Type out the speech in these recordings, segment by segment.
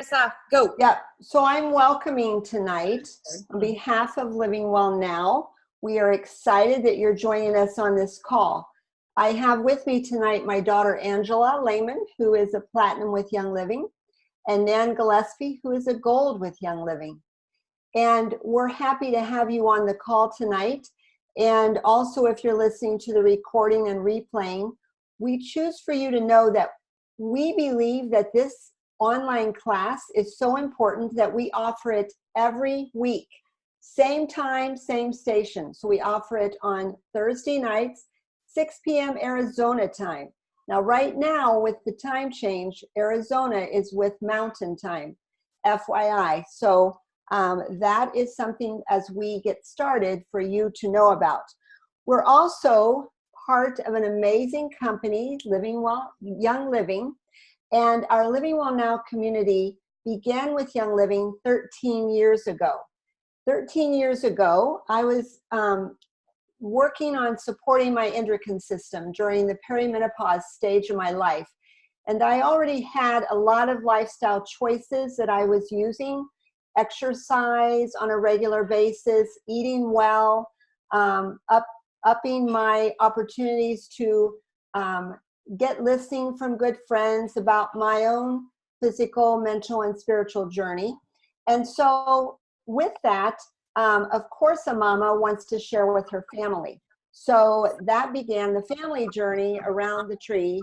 us off. Go. Yeah, so I'm welcoming tonight, on behalf of Living Well Now, we are excited that you're joining us on this call. I have with me tonight my daughter Deborah Lahman, who is a platinum with Young Living, and Nan Gillispie, who is a gold with Young Living. And we're happy to have you on the call tonight. And also, if you're listening to the recording and replaying, we choose for you to know that we believe that this online class is so important that we offer it every week. Same time, same station. So we offer it on Thursday nights, 6 p.m. Arizona time. Now, right now, with the time change, Arizona is with Mountain Time, FYI. So that is something as we get started for you to know about. We're also part of an amazing company, Living Well, Young Living, and our Living Well Now community began with Young Living 13 years ago. 13 years ago, I was working on supporting my endocrine system during the perimenopause stage of my life. And I already had a lot of lifestyle choices that I was using: exercise on a regular basis, eating well, upping my opportunities to get listening from good friends about my own physical, mental, and spiritual journey. And so with that, of course, a mama wants to share with her family. So that began the family journey around the tree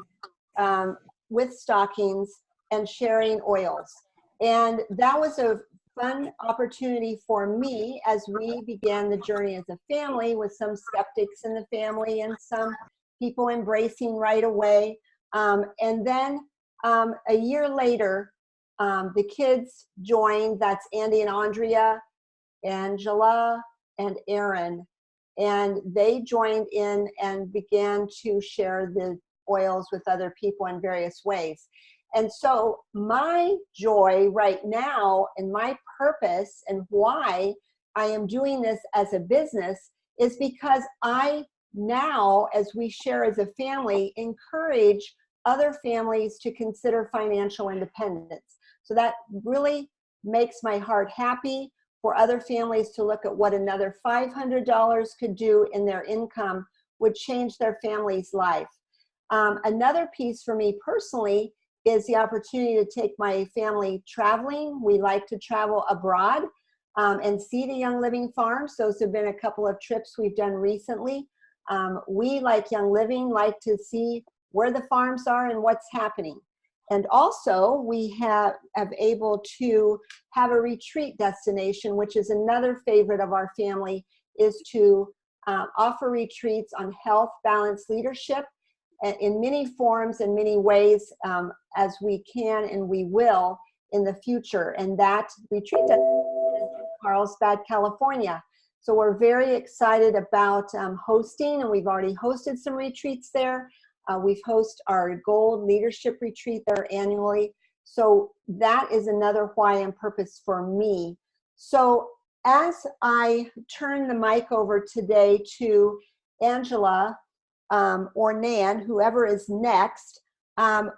with stockings and sharing oils. And that was a fun opportunity for me as we began the journey as a family, with some skeptics in the family and some people embracing right away. And then a year later, the kids joined. That's Andy and Andrea, Angela and Aaron. And they joined in and began to share the oils with other people in various ways. And so my joy right now and my purpose and why I am doing this as a business is because I now, as we share as a family, encourage other families to consider financial independence. So that really makes my heart happy for other families to look at what another $500 could do in their income would change their family's life. Another piece for me personally is the opportunity to take my family traveling. We like to travel abroad and see the Young Living farms. Those have been a couple of trips we've done recently. We, like Young Living, like to see where the farms are and what's happening. And also, we have able to have a retreat destination, which is another favorite of our family, is to offer retreats on health, balance, leadership, in many forms and many ways as we can and we will in the future. And that retreat is in Carlsbad, California. So we're very excited about hosting, and we've already hosted some retreats there. We've hosted our Gold Leadership Retreat there annually. So that is another why and purpose for me. So as I turn the mic over today to Angela or Nan, whoever is next,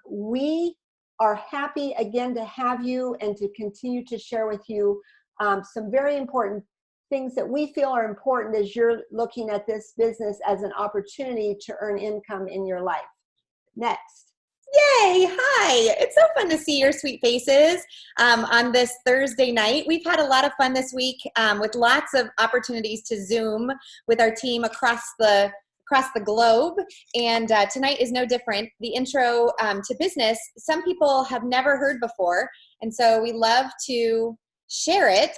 we are happy again to have you and to continue to share with you some very important things that we feel are important as you're looking at this business as an opportunity to earn income in your life. Next. Yay! Hi! It's so fun to see your sweet faces on this Thursday night. We've had a lot of fun this week with lots of opportunities to Zoom with our team across the globe, and tonight is no different. The intro to business, some people have never heard before, and so we love to share it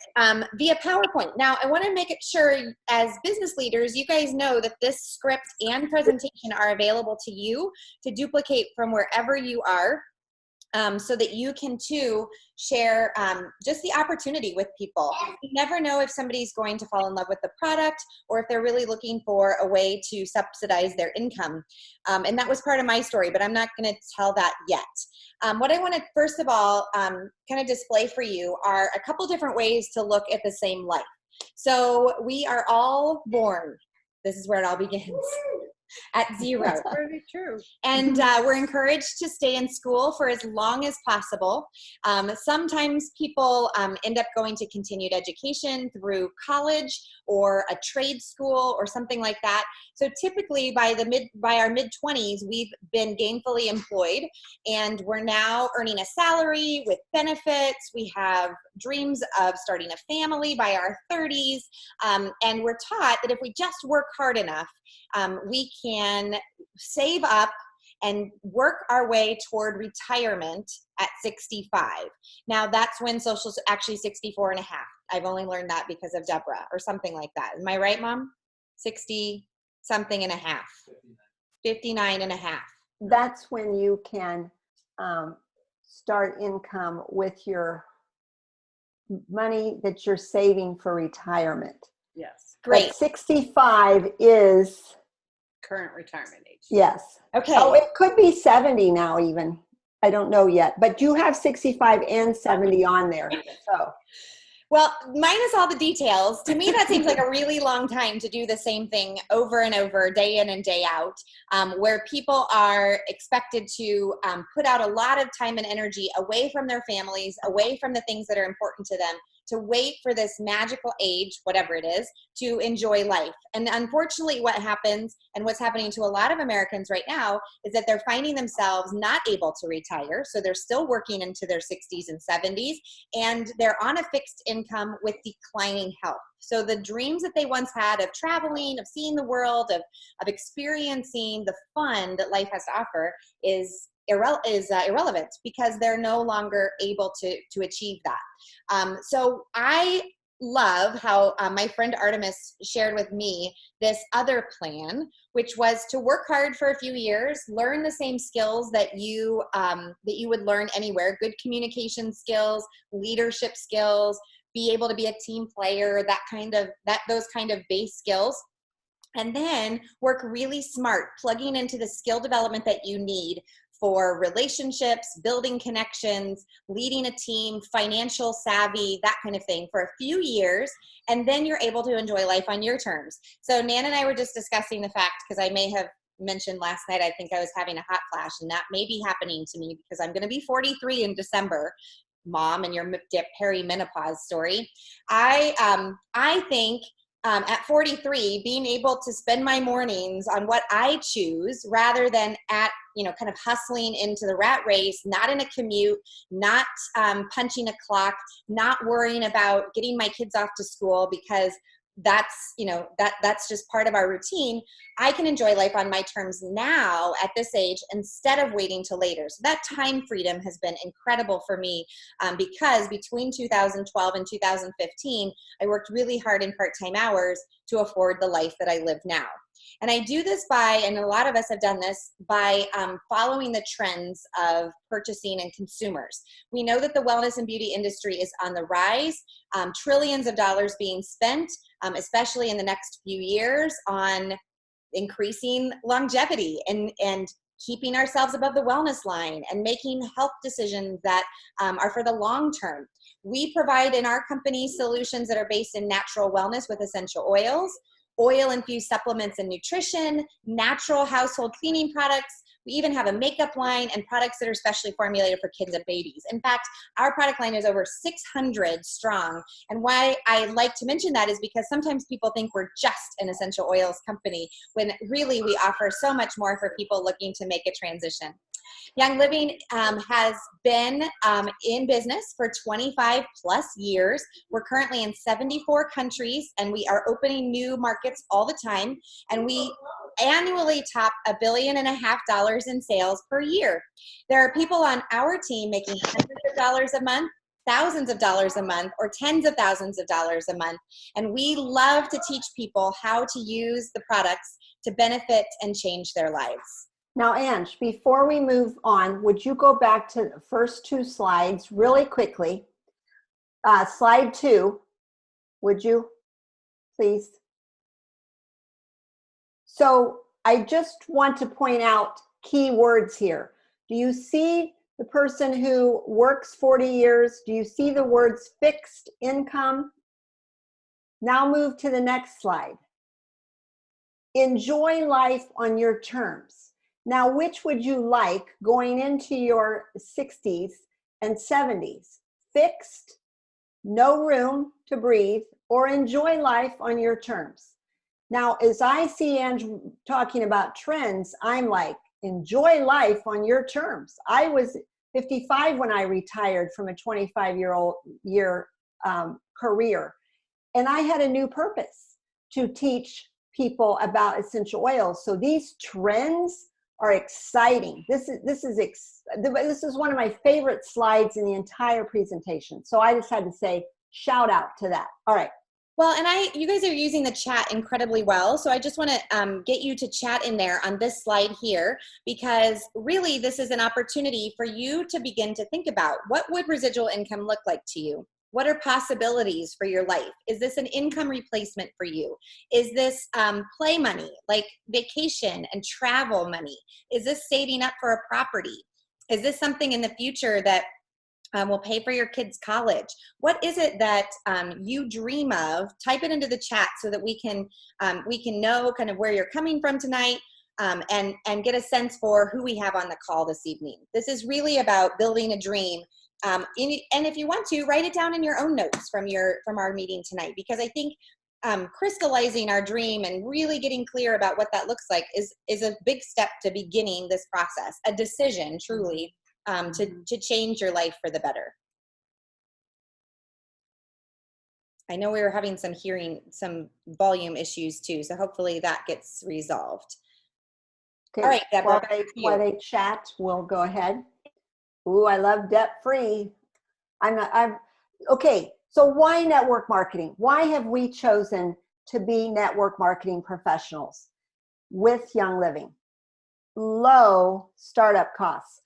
via PowerPoint. Now, I want to make it sure as business leaders, you guys know that this script and presentation are available to you to duplicate from wherever you are. So that you can too share just the opportunity with people. You never know if somebody's going to fall in love with the product or if they're really looking for a way to subsidize their income. And that was part of my story, but I'm not going to tell that yet. What I want to first of all kind of display for you are a couple different ways to look at the same life. So we are all born. This is where it all begins. at zero. That's very true. And we're encouraged to stay in school for as long as possible. Sometimes people end up going to continued education through college or a trade school or something like that. So typically by our mid-20s, we've been gainfully employed, and we're now earning a salary with benefits. We have dreams of starting a family by our 30s, and we're taught that if we just work hard enough, we can save up and work our way toward retirement at 65. Now that's when social's actually 64 and a half. I've only learned that because of Deborah or something like that. Am I right, Mom? 60 something and a half. 59 and a half. That's when you can start income with your money that you're saving for retirement. Yes. Great. But 65 is Current retirement age. yes. Okay. Oh, it could be 70 now even. I don't know yet, but you have 65 and 70 on there. So Well, minus all the details, to me that seems like a really long time to do the same thing over and over, day in and day out, where people are expected to put out a lot of time and energy away from their families, away from the things that are important to them, to wait for this magical age, whatever it is, to enjoy life. And unfortunately, what happens, and what's happening to a lot of Americans right now, is that they're finding themselves not able to retire. So they're still working into their 60s and 70s, and they're on a fixed income with declining health. So the dreams that they once had of traveling, of seeing the world, of experiencing the fun that life has to offer is irrelevant because they're no longer able to achieve that. So I love how my friend Artemis shared with me this other plan, which was to work hard for a few years, learn the same skills that you would learn anywhere, good communication skills, leadership skills, be able to be a team player, those kind of base skills. And then work really smart, plugging into the skill development that you need for relationships, building connections, leading a team, financial savvy, that kind of thing for a few years. And then you're able to enjoy life on your terms. So Nan and I were just discussing the fact, because I may have mentioned last night, I think I was having a hot flash, and that may be happening to me because I'm going to be 43 in December. Mom, and your perimenopause story. I think at 43, being able to spend my mornings on what I choose rather than kind of hustling into the rat race, not in a commute, not punching a clock, not worrying about getting my kids off to school because that's just part of our routine. I can enjoy life on my terms now at this age instead of waiting till later. So that time freedom has been incredible for me because between 2012 and 2015, I worked really hard in part-time hours to afford the life that I live now. And I do this and a lot of us have done this, by following the trends of purchasing and consumers. We know that the wellness and beauty industry is on the rise, trillions of dollars being spent, especially in the next few years, on increasing longevity and keeping ourselves above the wellness line and making health decisions that are for the long term. We provide in our company solutions that are based in natural wellness with essential oils, oil-infused supplements and nutrition, natural household cleaning products. We even have a makeup line and products that are specially formulated for kids and babies. In fact, our product line is over 600 strong. And why I like to mention that is because sometimes people think we're just an essential oils company, when really we offer so much more for people looking to make a transition. Young Living has been in business for 25 plus years. We're currently in 74 countries, and we are opening new markets all the time. And we annually top $1.5 billion in sales per year. There are people on our team making hundreds of dollars a month, thousands of dollars a month, or tens of thousands of dollars a month. And we love to teach people how to use the products to benefit and change their lives. now, Ange, before we move on, would you go back to the first two slides really quickly? Slide 2, would you, please? So I just want to point out key words here. Do you see the person who works 40 years? Do you see the words fixed income? Now move to the next slide. enjoy life on your terms. Now, which would you like going into your 60s and 70s? Fixed, no room to breathe, or enjoy life on your terms? Now, as I see Andrew talking about trends, I'm like, enjoy life on your terms. I was 55 when I retired from a 25-year career, and I had a new purpose to teach people about essential oils. So these trends are exciting. This is one of my favorite slides in the entire presentation. So I just had to say shout out to that. All right. Well, and you guys are using the chat incredibly well. So I just want to get you to chat in there on this slide here, because really this is an opportunity for you to begin to think about, what would residual income look like to you? What are possibilities for your life? Is this an income replacement for you? Is this play money, like vacation and travel money? Is this saving up for a property? Is this something in the future that will pay for your kids' college? What is it that you dream of? Type it into the chat so that we can know kind of where you're coming from tonight, and get a sense for who we have on the call this evening. This is really about building a dream. And if you want to, write it down in your own notes from our meeting tonight, because I think crystallizing our dream and really getting clear about what that looks like is a big step to beginning this process, a decision truly to change your life for the better. I know we were having some volume issues too, so hopefully that gets resolved. Okay. All right, Deborah. While they chat, we'll go ahead. Ooh, I love debt-free. Okay, so why network marketing? Why have we chosen to be network marketing professionals with Young Living? Low startup costs.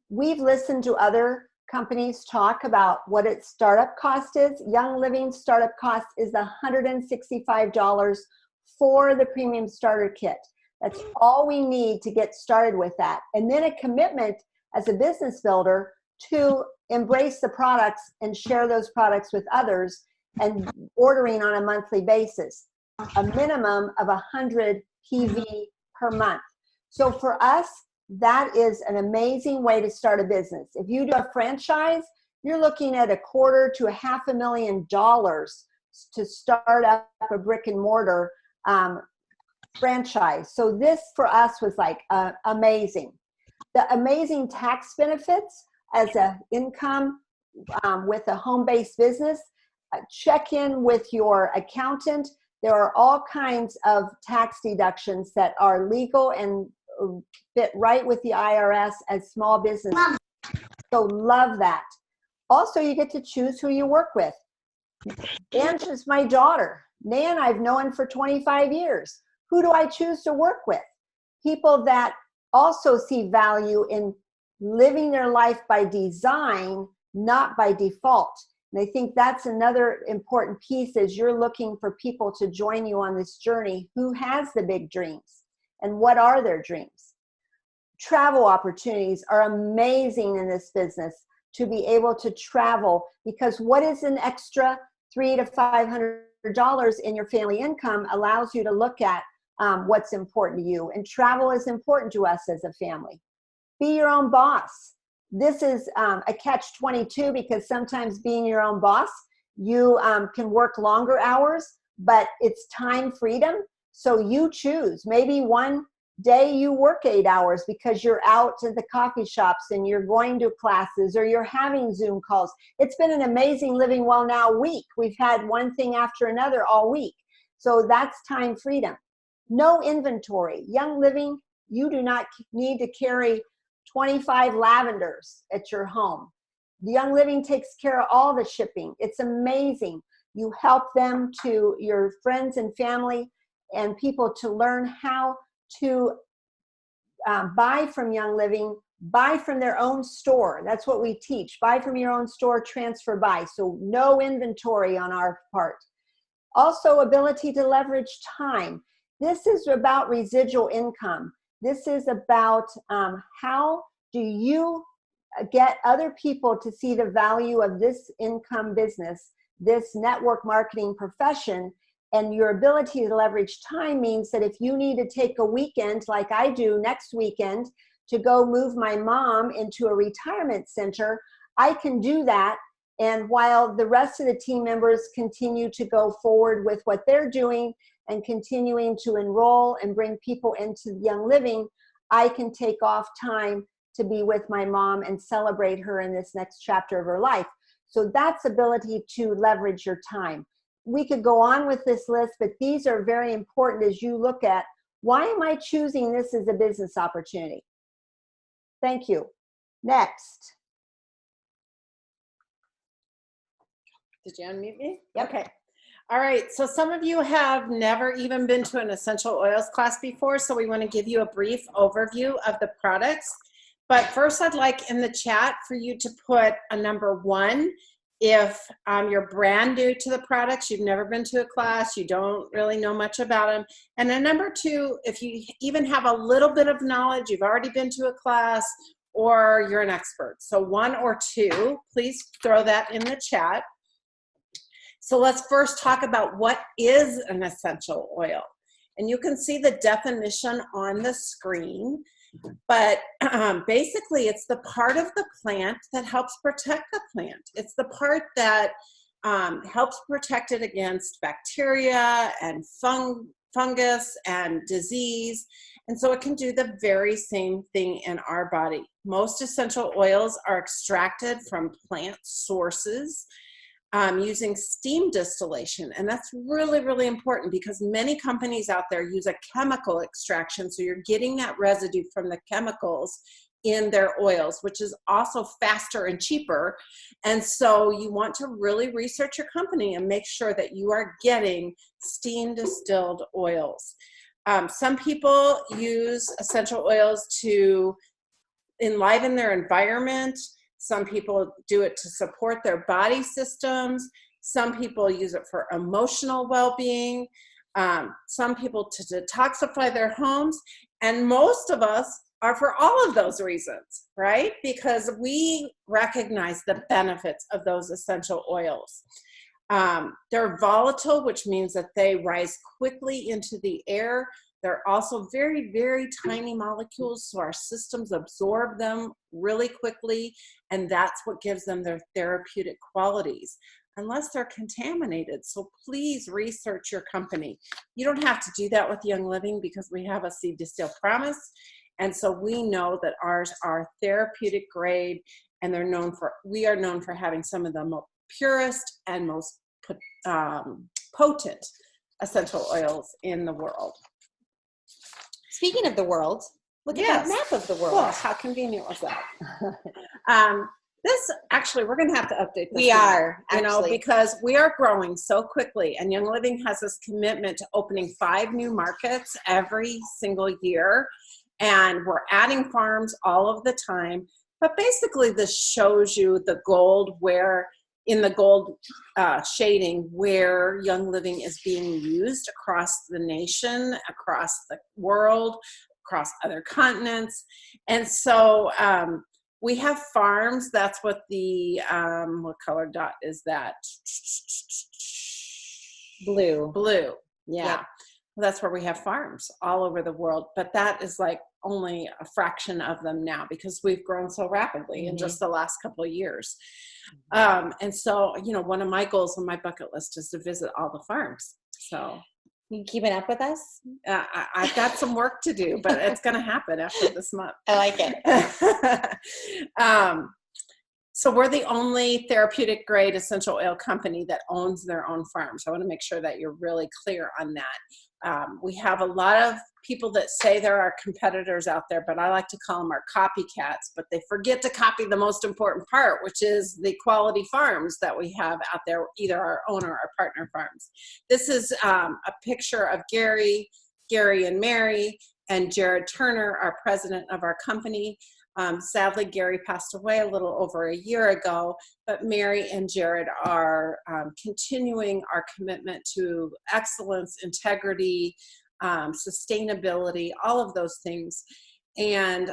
We've listened to other companies talk about what its startup cost is. Young Living startup cost is $165 for the premium starter kit. That's all we need to get started with that. And then a commitment as a business builder to embrace the products and share those products with others, and ordering on a monthly basis, a minimum of 100 PV per month. So for us, that is an amazing way to start a business. If you do a franchise, you're looking at $250,000 to $500,000 to start up a brick and mortar franchise. So this for us was like amazing. The amazing tax benefits as an income with a home-based business. Check in with your accountant. There are all kinds of tax deductions that are legal and fit right with the IRS as small business. So love that. Also, you get to choose who you work with. Angela's my daughter. Nan, I've known for 25 years. Who do I choose to work with? People that also see value in living their life by design, not by default. And I think that's another important piece, is you're looking for people to join you on this journey who has the big dreams, and what are their dreams. Travel opportunities are amazing in this business, to be able to travel, because what is an extra $300 to $500 in your family income allows you to look at what's important to you. And travel is important to us as a family. Be your own boss. This is a catch-22, because sometimes being your own boss, you can work longer hours, but it's time freedom. So you choose. Maybe one day you work 8 hours because you're out at the coffee shops and you're going to classes, or you're having Zoom calls. It's been an amazing Living Well Now week. We've had one thing after another all week. So that's time freedom. No inventory. Young Living, you do not need to carry 25 lavenders at your home. Young Living takes care of all the shipping. It's amazing. You help them, to your friends and family and people, to learn how to buy from Young Living, buy from their own store. That's what we teach. Buy from your own store, transfer buy. So no inventory on our part. Also, ability to leverage time. This is about residual income. This is about how do you get other people to see the value of this income business, this network marketing profession, And your ability to leverage time means that if you need to take a weekend, like I do next weekend, to go move my mom into a retirement center, I can do that. And while the rest of the team members continue to go forward with what they're doing and continuing to enroll and bring people into Young Living, I can take off time to be with my mom and celebrate her in this next chapter of her life. So that's ability to leverage your time. We could go on with this list, but these are very important as you look at, why am I choosing this as a business opportunity? Thank you. Next. Did you unmute me? Yep. Okay. All right. So some of you have never even been to an essential oils class before, so we want to give you a brief overview of the products. But first, I'd like in the chat for you to put a number 1 if you're brand new to the products, you've never been to a class, you don't really know much about them. And then number 2, if you even have a little bit of knowledge, you've already been to a class, or you're an expert. So 1 or 2, please throw that in the chat. So let's first talk about what is an essential oil. And you can see the definition on the screen. But basically, it's the part of the plant that helps protect the plant. It's the part that helps protect it against bacteria and fungus and disease. And so it can do the very same thing in our body. Most essential oils are extracted from plant sources using steam distillation. And that's really, really important because many companies out there use a chemical extraction. So you're getting that residue from the chemicals in their oils, which is also faster and cheaper. And so you want to really research your company and make sure that you are getting steam distilled oils. Some people use essential oils to enliven their environment. Some people do it to support their body systems. Some people use it for emotional well-being. Some people to detoxify their homes. And most of us are for all of those reasons, right? Because we recognize the benefits of those essential oils. They're volatile, which means that they rise quickly into the air. They're also very, very tiny molecules, so our systems absorb them really quickly, and that's what gives them their therapeutic qualities, unless they're contaminated. So please research your company. You don't have to do that with Young Living because we have a seed to seal promise, and so we know that ours are therapeutic grade, and we are known for having some of the most purest and most potent essential oils in the world. Speaking of the world, look at that map of the world. Well, how convenient was that? This actually, we're going to have to update this. We are, actually, because we are growing so quickly, and Young Living has this commitment to opening 5 new markets every single year, and we're adding farms all of the time. But basically, this shows you the gold in the gold shading where Young Living is being used across the nation, across the world, across other continents. And so we have farms. That's what the, what color dot is that? Blue. Blue, yeah. Yep. Well, that's where we have farms all over the world. But that is like only a fraction of them now because we've grown so rapidly in just the last couple of years. And so, one of my goals on my bucket list is to visit all the farms. So you keeping up with us? I've got some work to do, but it's going to happen after this month. I like it. So we're the only therapeutic grade essential oil company that owns their own farms. I want to make sure that you're really clear on that. We have a lot of people that say there are competitors out there, but I like to call them our copycats, but they forget to copy the most important part, which is the quality farms that we have out there, either our own or our partner farms. This is a picture of Gary and Mary, and Jared Turner, our president of our company. Sadly, Gary passed away a little over a year ago, but Mary and Jared are continuing our commitment to excellence, integrity, sustainability, all of those things. And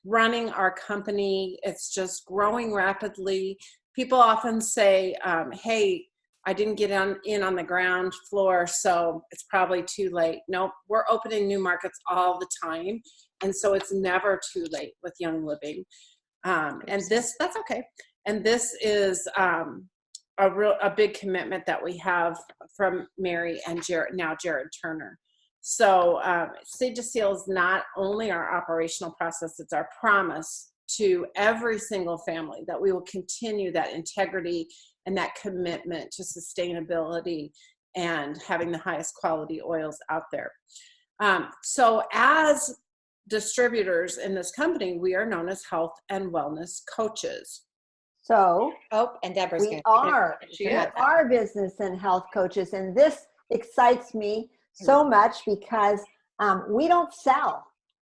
running our company, it's just growing rapidly. People often say, hey, I didn't get in on the ground floor, so it's probably too late. Nope, we're opening new markets all the time. And so it's never too late with Young Living. And that's okay. And this is a big commitment that we have from Mary and Jared Turner. So Stage of Seal is not only our operational process, it's our promise to every single family that we will continue that integrity and that commitment to sustainability and having the highest quality oils out there. So as distributors in this company, we are known as health and wellness coaches. So, and Deborah's we are business and health coaches, and this excites me so much because we don't sell,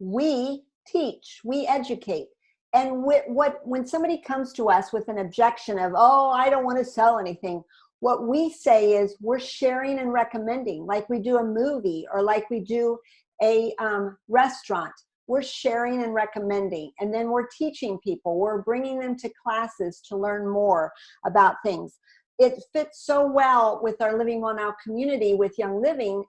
we teach, we educate. And when somebody comes to us with an objection of, oh, I don't want to sell anything, what we say is we're sharing and recommending, like we do a movie or like we do a restaurant. We're sharing and recommending, and then we're teaching people. We're bringing them to classes to learn more about things. It fits so well with our Living Well Now community with Young Living.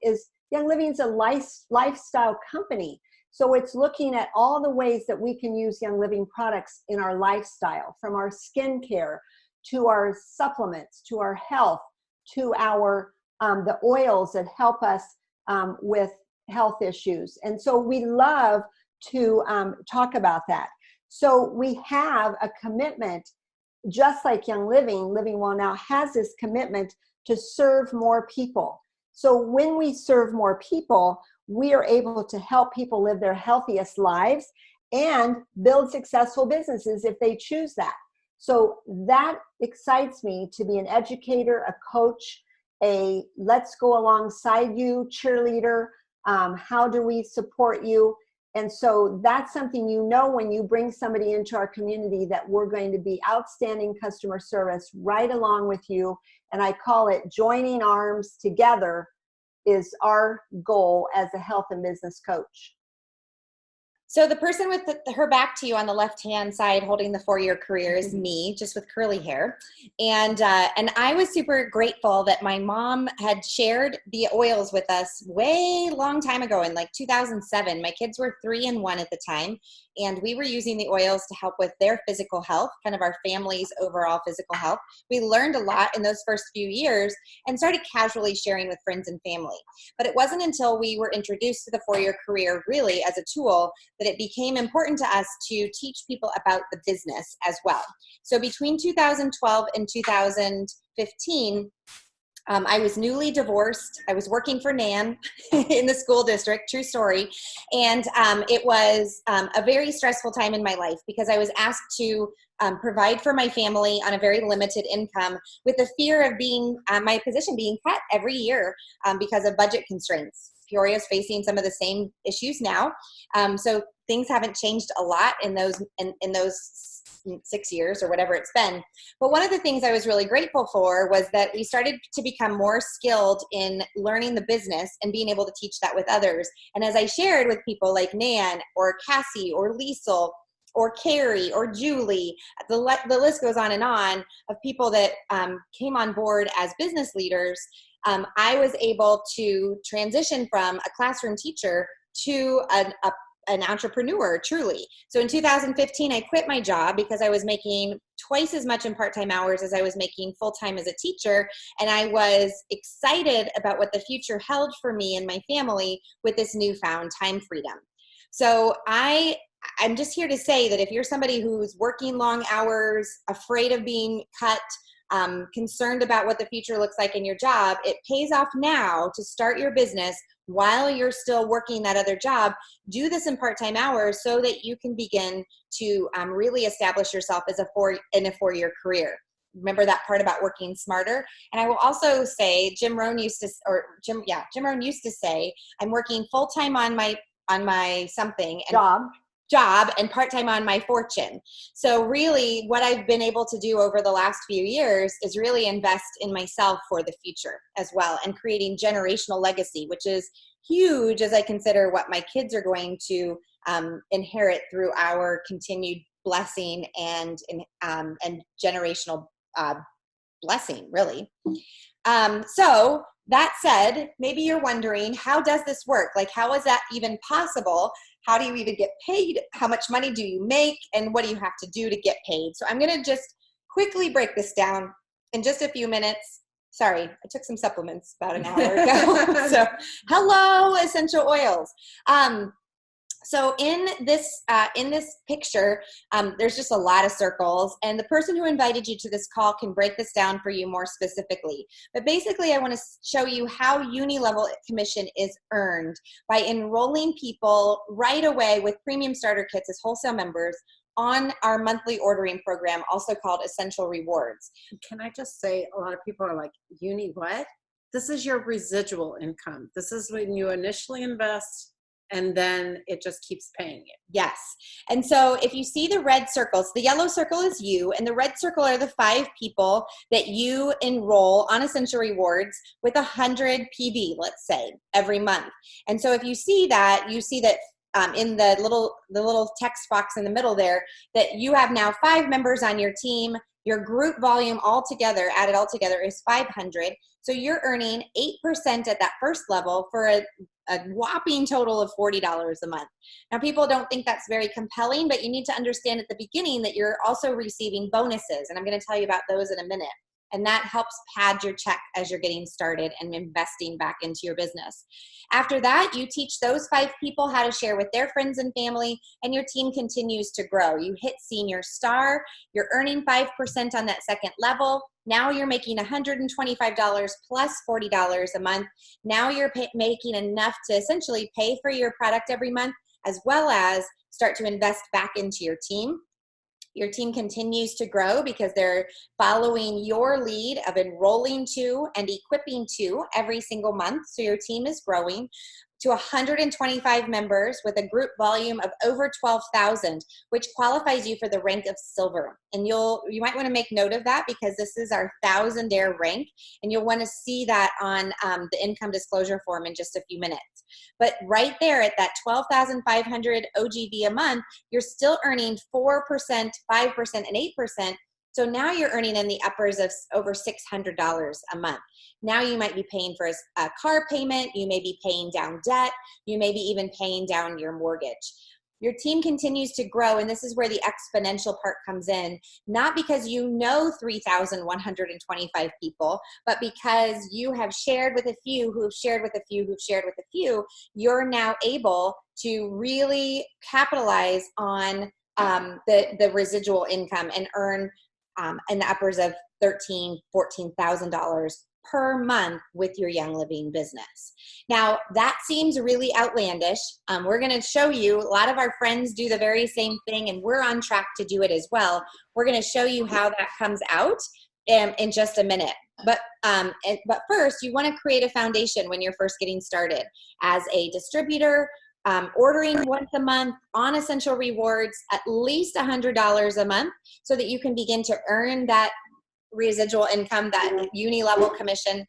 Young Living's a lifestyle company. So it's looking at all the ways that we can use Young Living products in our lifestyle, from our skincare to our supplements, to our health, to our the oils that help us with health issues. And so we love to talk about that. So we have a commitment, just like Young Living, Living Well Now has this commitment to serve more people. So when we serve more people, we are able to help people live their healthiest lives and build successful businesses if they choose that. So that excites me to be an educator, a coach, a let's go alongside you cheerleader. How do we support you? And so that's something, when you bring somebody into our community, that we're going to be outstanding customer service right along with you. And I call it joining arms together is our goal as a health and business coach. So the person with her back to you on the left-hand side holding the 4-year career is me, just with curly hair. And I was super grateful that my mom had shared the oils with us way long time ago in like 2007. My kids were 3 and 1 at the time. And we were using the oils to help with their physical health, kind of our family's overall physical health. We learned a lot in those first few years and started casually sharing with friends and family. But it wasn't until we were introduced to the 4-year career really as a tool that it became important to us to teach people about the business as well. So between 2012 and 2015, I was newly divorced. I was working for Nan in the school district, true story. And it was a very stressful time in my life because I was asked to provide for my family on a very limited income with the fear of my position being cut every year because of budget constraints. Peoria is facing some of the same issues now. So things haven't changed a lot in those 6 years or whatever it's been. But one of the things I was really grateful for was that we started to become more skilled in learning the business and being able to teach that with others. And as I shared with people like Nan or Cassie or Liesel or Carrie or Julie, the list goes on of people that came on board as business leaders, I was able to transition from a classroom teacher to an entrepreneur, truly. So in 2015, I quit my job because I was making twice as much in part-time hours as I was making full-time as a teacher. And I was excited about what the future held for me and my family with this newfound time freedom. So I'm just here to say that if you're somebody who's working long hours, afraid of being cut, concerned about what the future looks like in your job, it pays off now to start your business while you're still working that other job. Do this in part-time hours so that you can begin to really establish yourself as in a 4-year career. Remember that part about working smarter. And I will also say, Jim Rohn used to say, I'm working full-time on my something and job and part-time on my fortune. So really what I've been able to do over the last few years is really invest in myself for the future as well, and creating generational legacy, which is huge as I consider what my kids are going to inherit through our continued blessing and generational blessing, really. So that said, maybe you're wondering, how does this work? Like, how is that even possible? How do you even get paid? How much money do you make? And what do you have to do to get paid? So I'm going to just quickly break this down in just a few minutes. Sorry, I took some supplements about an hour ago. So hello, essential oils. So in this picture, there's just a lot of circles, and the person who invited you to this call can break this down for you more specifically. But basically, I want to show you how uni-level commission is earned by enrolling people right away with premium starter kits as wholesale members on our monthly ordering program, also called Essential Rewards. Can I just say, a lot of people are like, uni what? This is your residual income. This is when you initially invest, and then it just keeps paying you. Yes. And so if you see the red circles, the yellow circle is you, and the red circle are the 5 people that you enroll on Essential Rewards with 100 PV, let's say, every month. And so if you see that, in the little text box in the middle there, that you have now 5 members on your team. Your group volume added all together is 500. So you're earning 8% at that first level for a whopping total of $40 a month. Now, people don't think that's very compelling, but you need to understand at the beginning that you're also receiving bonuses, and I'm going to tell you about those in a minute. And that helps pad your check as you're getting started and investing back into your business. After that, you teach those 5 people how to share with their friends and family, and your team continues to grow. You hit senior star, you're earning 5% on that second level. Now you're making $125 plus $40 a month. Now you're making enough to essentially pay for your product every month, as well as start to invest back into your team. Your team continues to grow because they're following your lead of enrolling to and equipping to every single month. So your team is growing to 125 members with a group volume of over 12,000, which qualifies you for the rank of silver. And you might want to make note of that because this is our 1,000-aire rank, and you'll want to see that on the income disclosure form in just a few minutes. But right there at that 12,500 OGV a month, you're still earning 4%, 5%, and 8%. So now you're earning in the uppers of over $600 a month. Now you might be paying for a car payment, you may be paying down debt, you may be even paying down your mortgage. Your team continues to grow, and this is where the exponential part comes in, not because you know 3,125 people, but because you have shared with a few who've shared with a few who've shared with a few. You're now able to really capitalize on the residual income and earn in the uppers of $13,000, $14,000 per month with your Young Living business. Now, that seems really outlandish. We're going to show you, a lot of our friends do the very same thing, and we're on track to do it as well. We're going to show you how that comes out in just a minute. But first, you want to create a foundation when you're first getting started. As a distributor, ordering once a month on Essential Rewards, at least $100 a month, so that you can begin to earn that residual income, that uni-level commission.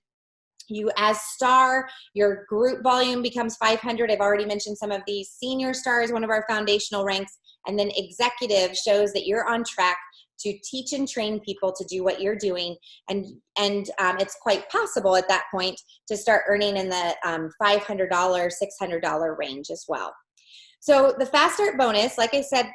You as star, your group volume becomes 500. I've already mentioned some of these. Senior star is one of our foundational ranks. And then executive shows that you're on track to teach and train people to do what you're doing. And it's quite possible at that point to start earning in the $500, $600 range as well. So the Fast Start bonus, like I said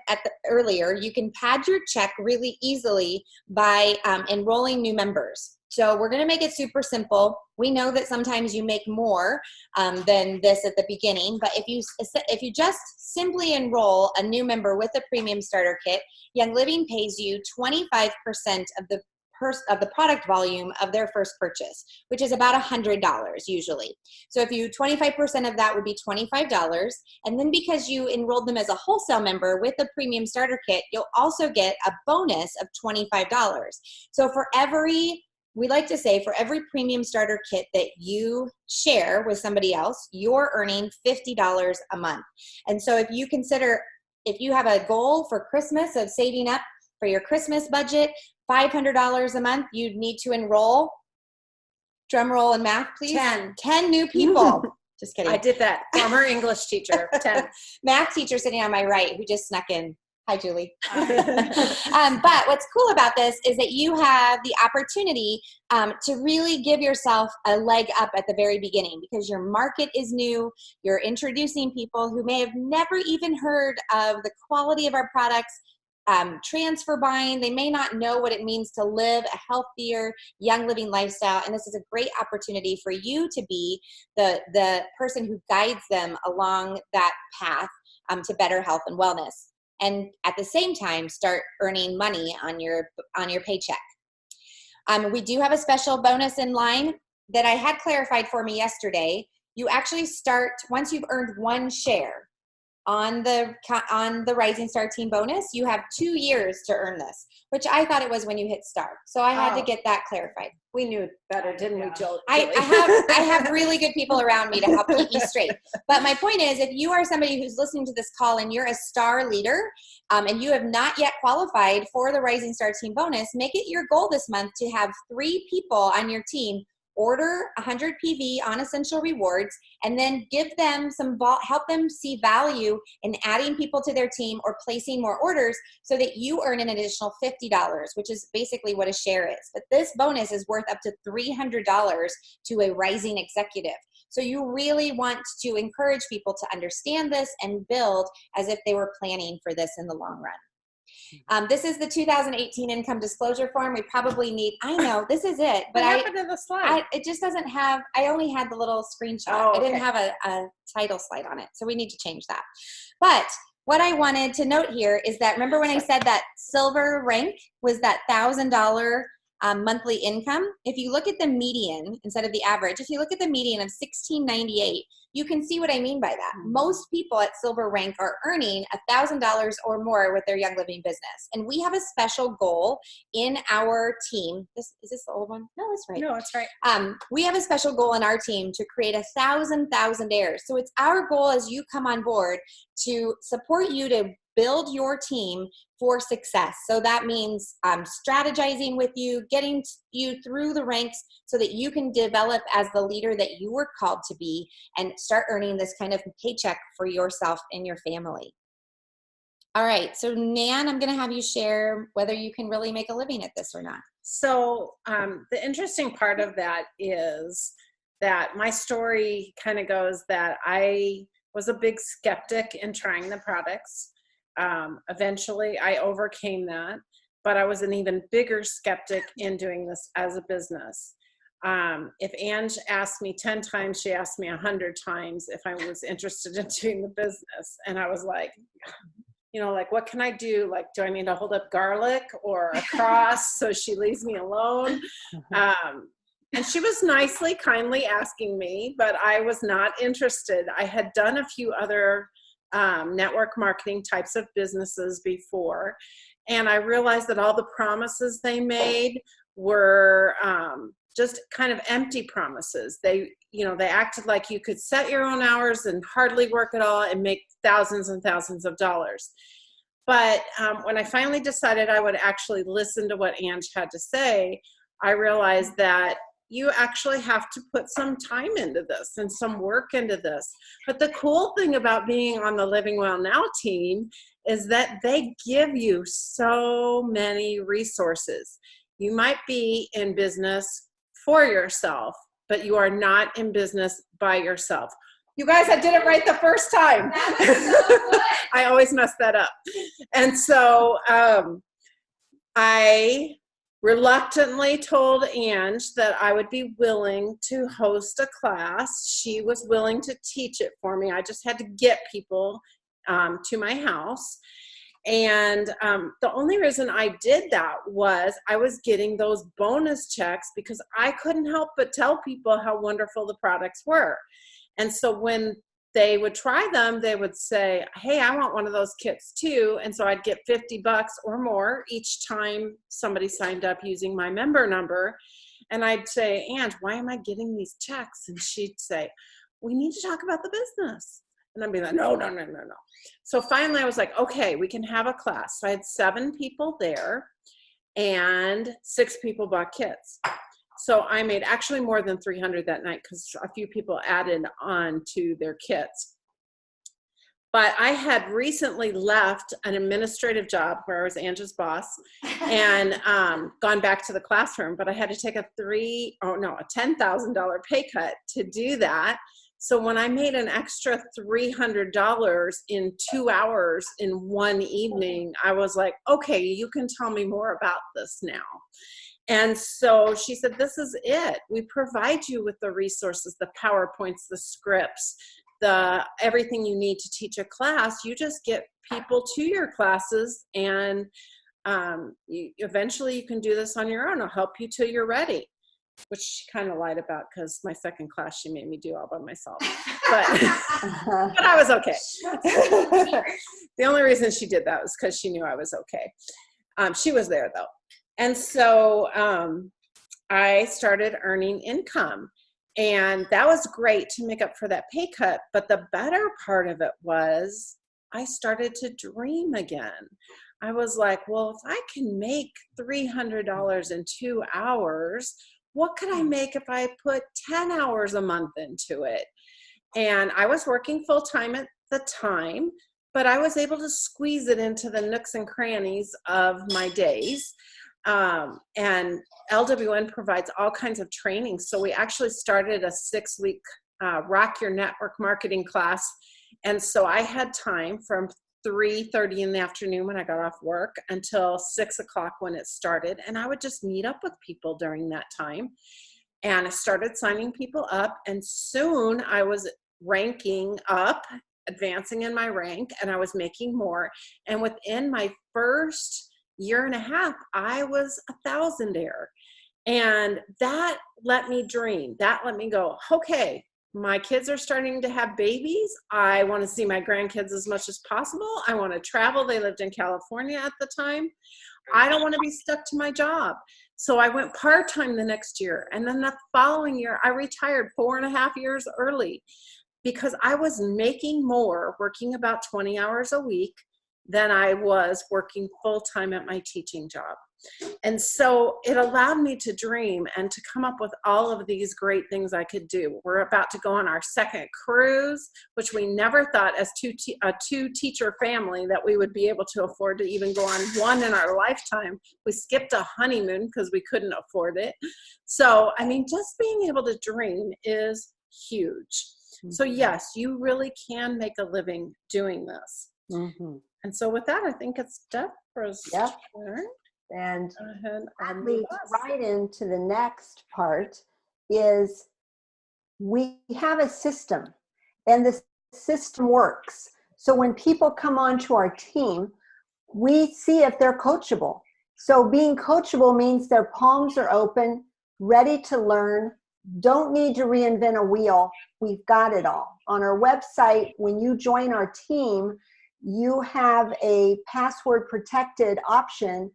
earlier, you can pad your check really easily by enrolling new members. So we're going to make it super simple. We know that sometimes you make more than this at the beginning, but if you just simply enroll a new member with a premium starter kit, Young Living pays you 25% of the product volume of their first purchase, which is about $100 usually. So 25% of that would be $25. And then because you enrolled them as a wholesale member with a premium starter kit, you'll also get a bonus of $25. So we like to say for every premium starter kit that you share with somebody else, you're earning $50 a month. And so if you have a goal for Christmas of saving up for your Christmas budget, $500 a month, you'd need to enroll, drum roll and math, please. 10 new people. Just kidding. I did that. Former English teacher, 10. Math teacher sitting on my right who just snuck in. Hi, Julie. But what's cool about this is that you have the opportunity to really give yourself a leg up at the very beginning, because your market is new. You're introducing people who may have never even heard of the quality of our products, transfer buying. They may not know what it means to live a healthier, young living lifestyle. And this is a great opportunity for you to be the person who guides them along that path to better health and wellness. And at the same time, start earning money on your paycheck. We do have a special bonus in line that I had clarified for me yesterday. You actually start, once you've earned one share on the Rising Star Team bonus, you have 2 years to earn this, which I thought it was when you hit star. So I had to get that clarified. We knew better, didn't we, Jill? I have really good people around me to help keep me straight. But my point is, if you are somebody who's listening to this call and you're a star leader and you have not yet qualified for the Rising Star Team bonus, make it your goal this month to have 3 people on your team order 100 PV on Essential Rewards, and then give them help them see value in adding people to their team or placing more orders so that you earn an additional $50, which is basically what a share is. But this bonus is worth up to $300 to a rising executive. So you really want to encourage people to understand this and build as if they were planning for this in the long run. This is the 2018 income disclosure form. We probably need, I know, this is it. But what happened to the slide? it just doesn't have, I only had the little screenshot. Oh, okay. I didn't have a title slide on it. So we need to change that. But what I wanted to note here is that, remember when I said that silver rank was that $1,000 monthly income? If you look at the median instead of the average, if you look at the median of $1,698, you can see what I mean by that. Most people at silver rank are earning $1,000 or more with their Young Living business. And we have a special goal in our team. Is this the old one? No, that's right. No, it's right. We have a special goal in our team to create 1,000 thousandaires. So it's our goal as you come on board to support you to build your team for success. So that means strategizing with you, getting you through the ranks so that you can develop as the leader that you were called to be and start earning this kind of paycheck for yourself and your family. All right, so Nan, I'm going to have you share whether you can really make a living at this or not. So the interesting part of that is that my story kind of goes that I was a big skeptic in trying the products. Eventually I overcame that, but I was an even bigger skeptic in doing this as a business. If Ange asked me 10 times, she asked me 100 times if I was interested in doing the business. And I was like, like, what can I do? Like, do I need to hold up garlic or a cross so she leaves me alone? And she was nicely, kindly asking me, but I was not interested. I had done a few other network marketing types of businesses before, and I realized that all the promises they made were just kind of empty promises. They acted like you could set your own hours and hardly work at all and make thousands and thousands of dollars. But when I finally decided I would actually listen to what Ange had to say, I realized that you actually have to put some time into this and some work into this. But the cool thing about being on the Living Well Now team is that they give you so many resources. You might be in business for yourself, but you are not in business by yourself. You guys, I did it right the first time. I always mess that up. And so I reluctantly told Ange that I would be willing to host a class. She was willing to teach it for me. I just had to get people to my house. And the only reason I did that was I was getting those bonus checks because I couldn't help but tell people how wonderful the products were. And so when they would try them, they would say, hey, I want one of those kits too. And so I'd get $50 or more each time somebody signed up using my member number. And I'd say, Ange, why am I getting these checks? And she'd say, we need to talk about the business. And I'd be like, no. So finally I was like, okay, we can have a class. So I had 7 people there and 6 people bought kits. So I made actually more than 300 that night because a few people added on to their kits. But I had recently left an administrative job where I was Angie's boss and gone back to the classroom, but I had to take a $10,000 pay cut to do that. So when I made an extra $300 in 2 hours in one evening, I was like, okay, you can tell me more about this now. And so she said, this is it. We provide you with the resources, the PowerPoints, the scripts, everything you need to teach a class. You just get people to your classes, and eventually you can do this on your own. I'll help you till you're ready, which she kind of lied about, because my second class she made me do all by myself. But, but I was okay. The only reason she did that was because she knew I was okay. She was there though. And so I started earning income. And that was great to make up for that pay cut. But the better part of it was I started to dream again. I was like, well, if I can make $300 in 2 hours, what could I make if I put 10 hours a month into it? And I was working full time at the time, but I was able to squeeze it into the nooks and crannies of my days. And LWN provides all kinds of training. So we actually started a 6-week Rock Your Network marketing class. And so I had time from 3:30 in the afternoon when I got off work until 6 o'clock when it started. And I would just meet up with people during that time. And I started signing people up. And soon I was ranking up, advancing in my rank, and I was making more. And within my first year and a half, I was a thousandaire. And that let me dream. That let me go, okay, my kids are starting to have babies. I want to see my grandkids as much as possible. I want to travel. They lived in California at the time. I don't want to be stuck to my job. So I went part-time the next year. And then the following year, I retired 4.5 years early because I was making more working about 20 hours a week than I was working full-time at my teaching job. And so it allowed me to dream and to come up with all of these great things I could do. We're about to go on our second cruise, which we never thought as a two-teacher family that we would be able to afford to even go on one in our lifetime. We skipped a honeymoon because we couldn't afford it. So, I mean, just being able to dream is huge. So yes, you really can make a living doing this. Mm-hmm. And so with that, I think it's Deborah's turn. And that leads right into the next part is we have a system, and the system works. So when people come onto our team, we see if they're coachable. So being coachable means their palms are open, ready to learn, don't need to reinvent a wheel. We've got it all. On our website, when you join our team, you have a password protected option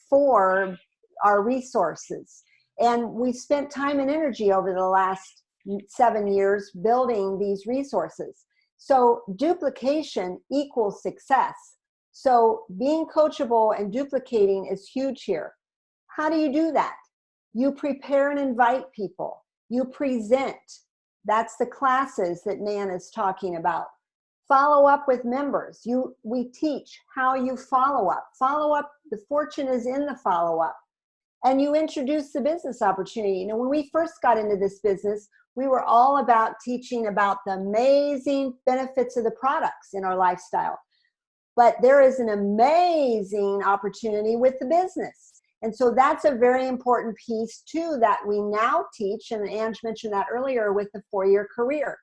for our resources. And we spent time and energy over the last 7 years building these resources. So duplication equals success. So being coachable and duplicating is huge here. How do you do that? You prepare and invite people. You present. That's the classes that Nan is talking about. Follow up with members. We teach how you follow up. Follow up, the fortune is in the follow up. And you introduce the business opportunity. You know, when we first got into this business, we were all about teaching about the amazing benefits of the products in our lifestyle. But there is an amazing opportunity with the business. And so that's a very important piece too that we now teach. And Ange mentioned that earlier with the 4-year career.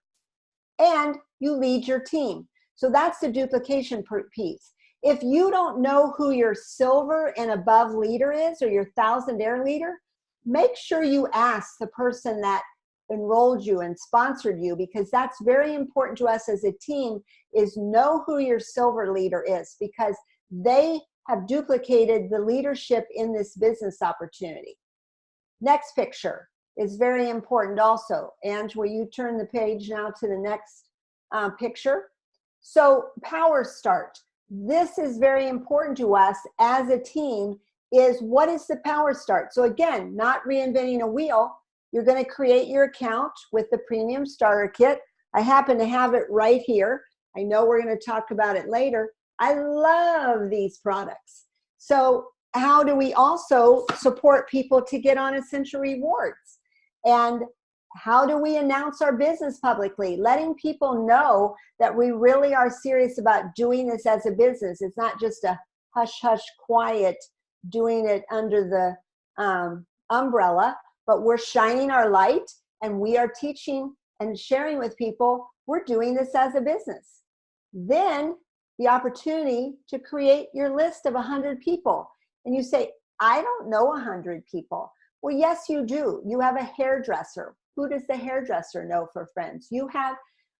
And you lead your team. So that's the duplication piece. If you don't know who your silver and above leader is, or your thousandaire leader, make sure you ask the person that enrolled you and sponsored you, because that's very important to us as a team, is know who your silver leader is, because they have duplicated the leadership in this business opportunity. Next picture is very important also. Ange, will you turn the page now to the next picture? So Power Start. This is very important to us as a team, is what is the Power Start? So again, not reinventing a wheel. You're going to create your account with the Premium Starter Kit. I happen to have it right here. I know we're going to talk about it later. I love these products. So how do we also support people to get on Essential Rewards? And how do we announce our business publicly? Letting people know that we really are serious about doing this as a business. It's not just a hush, hush, quiet, doing it under the umbrella, but we're shining our light and we are teaching and sharing with people we're doing this as a business. Then the opportunity to create your list of 100 people. And you say, I don't know 100 people. Well, yes, you do. You have a hairdresser. Who does the hairdresser know for friends? You have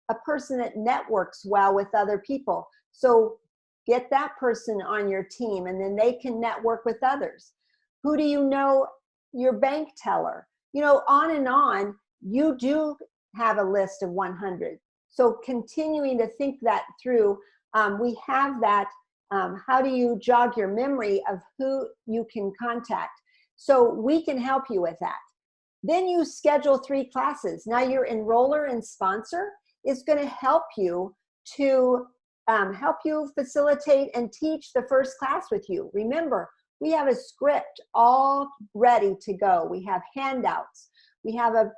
a person that networks well with other people. So get that person on your team and then they can network with others. Who do you know? Your bank teller. You know, on and on, you do have a list of 100. So continuing to think that through, we have that, how do you jog your memory of who you can contact? So we can help you with that. Then you schedule 3 classes. Now your enroller and sponsor is going to help you to help you facilitate and teach the first class with you. Remember, we have a script all ready to go. We have handouts. We have a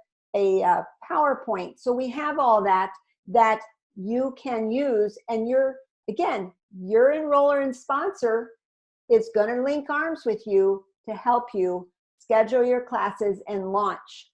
PowerPoint. So we have all that you can use. And your enroller and sponsor is going to link arms with you to help you schedule your classes and launch.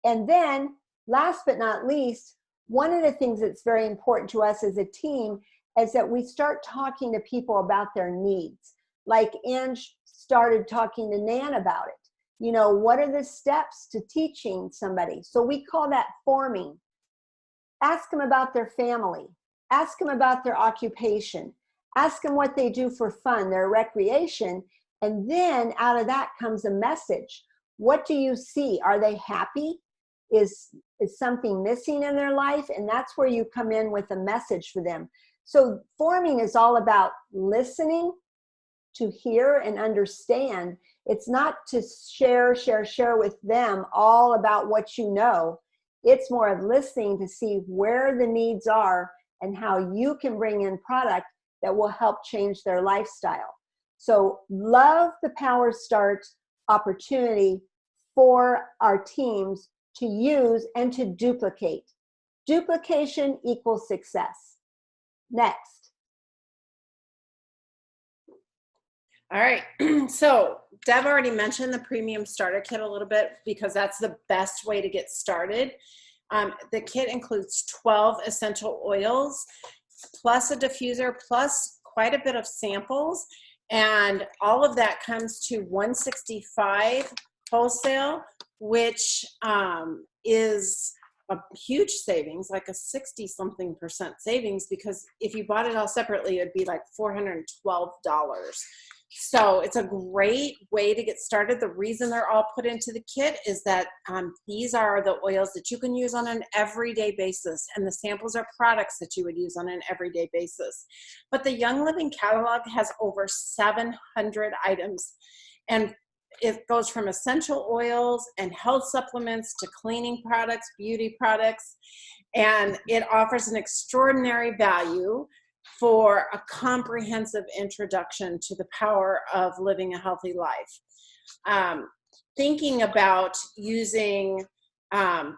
And then last but not least, one of the things that's very important to us as a team is that we start talking to people about their needs. Like Ange started talking to Nan about it. You know, what are the steps to teaching somebody? So we call that forming. Ask them about their family. Ask them about their occupation. Ask them what they do for fun, their recreation. And then out of that comes a message. What do you see? Are they happy? Is something missing in their life? And that's where you come in with a message for them. So forming is all about listening, to hear and understand. It's not to share with them all about what you know. It's more of listening to see where the needs are and how you can bring in product that will help change their lifestyle. So love the Power Start opportunity for our teams to use and to duplicate. Duplication equals success. Next. All right, so Deb already mentioned the Premium Starter Kit a little bit because that's the best way to get started. The kit includes 12 essential oils, plus a diffuser, plus quite a bit of samples, and all of that comes to $165 wholesale, which is a huge savings, like a 60-something% savings, because if you bought it all separately, it'd be like $412. So it's a great way to get started. The reason they're all put into the kit is that these are the oils that you can use on an everyday basis, and the samples are products that you would use on an everyday basis. But the Young Living catalog has over 700 items, and it goes from essential oils and health supplements to cleaning products, beauty products, and it offers an extraordinary value for a comprehensive introduction to the power of living a healthy life. Thinking about using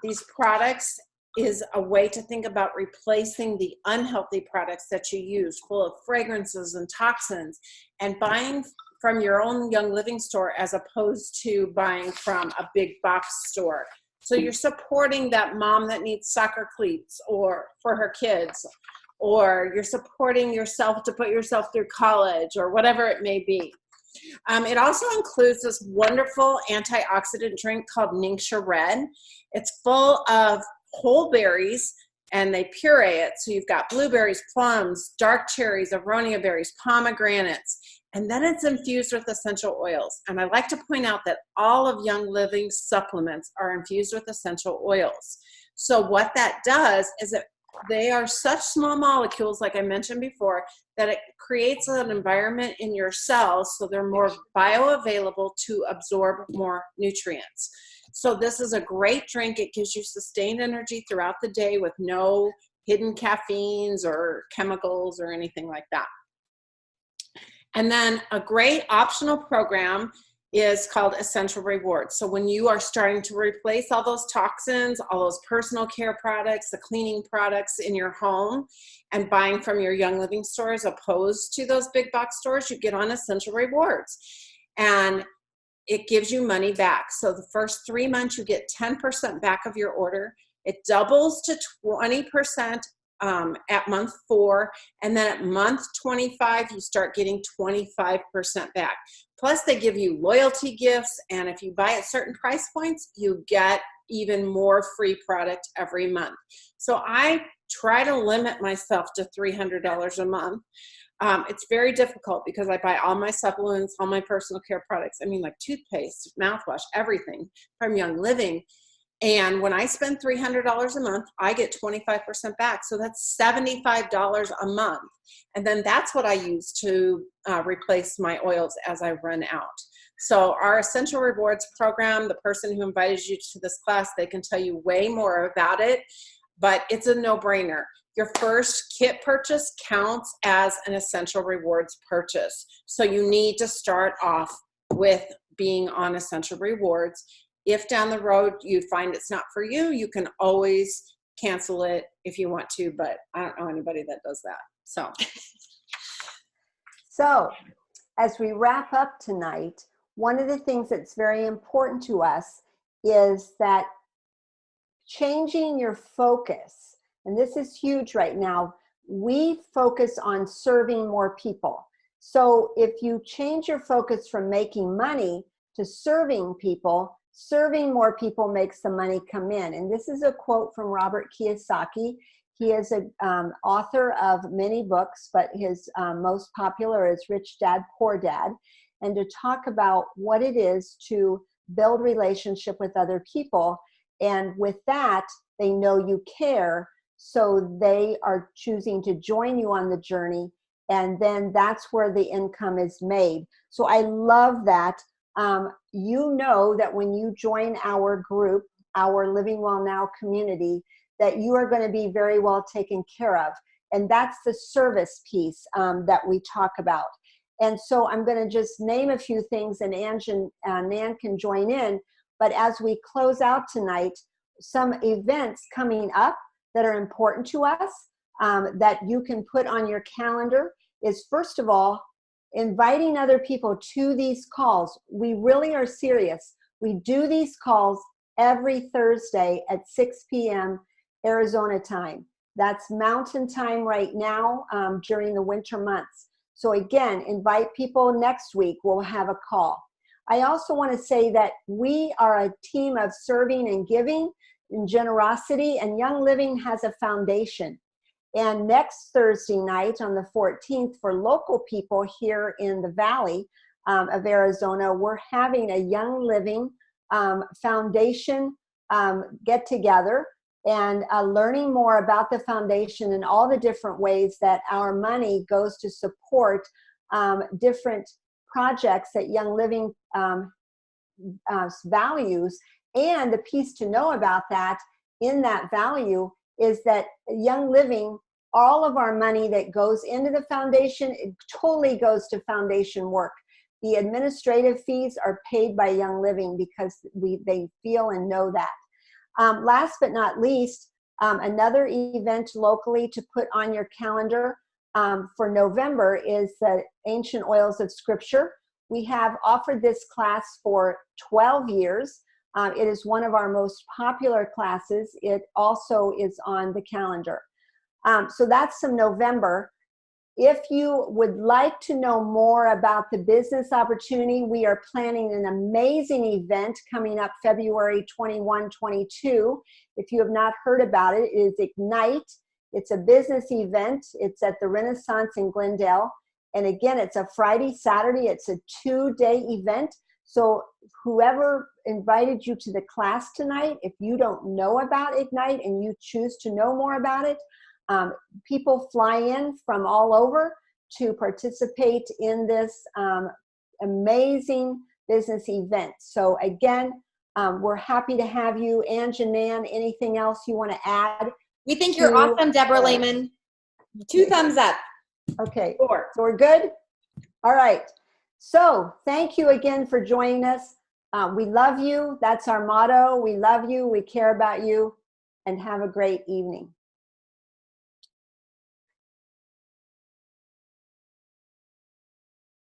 these products is a way to think about replacing the unhealthy products that you use, full of fragrances and toxins, and buying from your own Young Living store as opposed to buying from a big box store. So you're supporting that mom that needs soccer cleats or for her kids, or you're supporting yourself to put yourself through college, or whatever it may be. It also includes this wonderful antioxidant drink called Ningxia Red. It's full of whole berries, and they puree it. So you've got blueberries, plums, dark cherries, aronia berries, pomegranates, and then it's infused with essential oils. And I like to point out that all of Young Living supplements are infused with essential oils. So what that does is it they are such small molecules, like I mentioned before, that it creates an environment in your cells so they're more bioavailable to absorb more nutrients. So this is a great drink. It gives you sustained energy throughout the day with no hidden caffeines or chemicals or anything like that. And then a great optional program is called Essential Rewards. So when you are starting to replace all those toxins, all those personal care products, the cleaning products in your home, and buying from your Young Living stores opposed to those big box stores, you get on Essential Rewards. And it gives you money back. So the first 3 months, you get 10% back of your order. It doubles to 20% at month 4. And then at month 25, you start getting 25% back. Plus, they give you loyalty gifts. And if you buy at certain price points, you get even more free product every month. So I try to limit myself to $300 a month. It's very difficult because I buy all my supplements, all my personal care products. I mean, like toothpaste, mouthwash, everything from Young Living. And when I spend $300 a month, I get 25% back. So that's $75 a month. And then that's what I use to replace my oils as I run out. So our Essential Rewards program, the person who invited you to this class, they can tell you way more about it, but it's a no-brainer. Your first kit purchase counts as an Essential Rewards purchase. So you need to start off with being on Essential Rewards. If down the road you find it's not for you, you can always cancel it if you want to, but I don't know anybody that does that. So as we wrap up tonight, one of the things that's very important to us is that changing your focus, and this is huge right now, we focus on serving more people. So if you change your focus from making money to serving people, serving more people makes the money come in. And this is a quote from Robert Kiyosaki. He is an author of many books, but his most popular is Rich Dad, Poor Dad. And to talk about what it is to build relationship with other people. And with that, they know you care, so they are choosing to join you on the journey. And then that's where the income is made. So I love that. You know that when you join our group, our Living Well Now community, that you are going to be very well taken care of. And that's the service piece that we talk about. And so I'm going to just name a few things, and Ange and Nan can join in. But as we close out tonight, some events coming up that are important to us that you can put on your calendar is, first of all, inviting other people to these calls. We really are serious. We do these calls every Thursday at 6 p.m. Arizona time. That's Mountain Time right now during the winter months. So again, invite people. Next week, we'll have a call. I also want to say that we are a team of serving and giving and generosity, and Young Living has a foundation. And next Thursday night on the 14th, for local people here in the Valley of Arizona, we're having a Young Living Foundation get together and learning more about the foundation and all the different ways that our money goes to support different projects that Young Living values. And the piece to know about that, in that value, is that Young Living, all of our money that goes into the foundation, it totally goes to foundation work. The administrative fees are paid by Young Living because they feel and know that. Last but not least, another event locally to put on your calendar for November is the Ancient Oils of Scripture. We have offered this class for 12 years. It is one of our most popular classes. It also is on the calendar. So that's some November. If you would like to know more about the business opportunity, we are planning an amazing event coming up February 21, 22. If you have not heard about it, it is Ignite. It's a business event. It's at the Renaissance in Glendale. And again, it's a Friday, Saturday. It's a 2-day event. So whoever invited you to the class tonight, if you don't know about Ignite and you choose to know more about it, people fly in from all over to participate in this amazing business event. So again, we're happy to have you. Ange and Nan, anything else you want to add We think you're awesome, Deborah Lahman. 2 thumbs up. Okay, 4. so we're good? All right. So thank you again for joining us. We love you. That's our motto. We love you. We care about you. And have a great evening.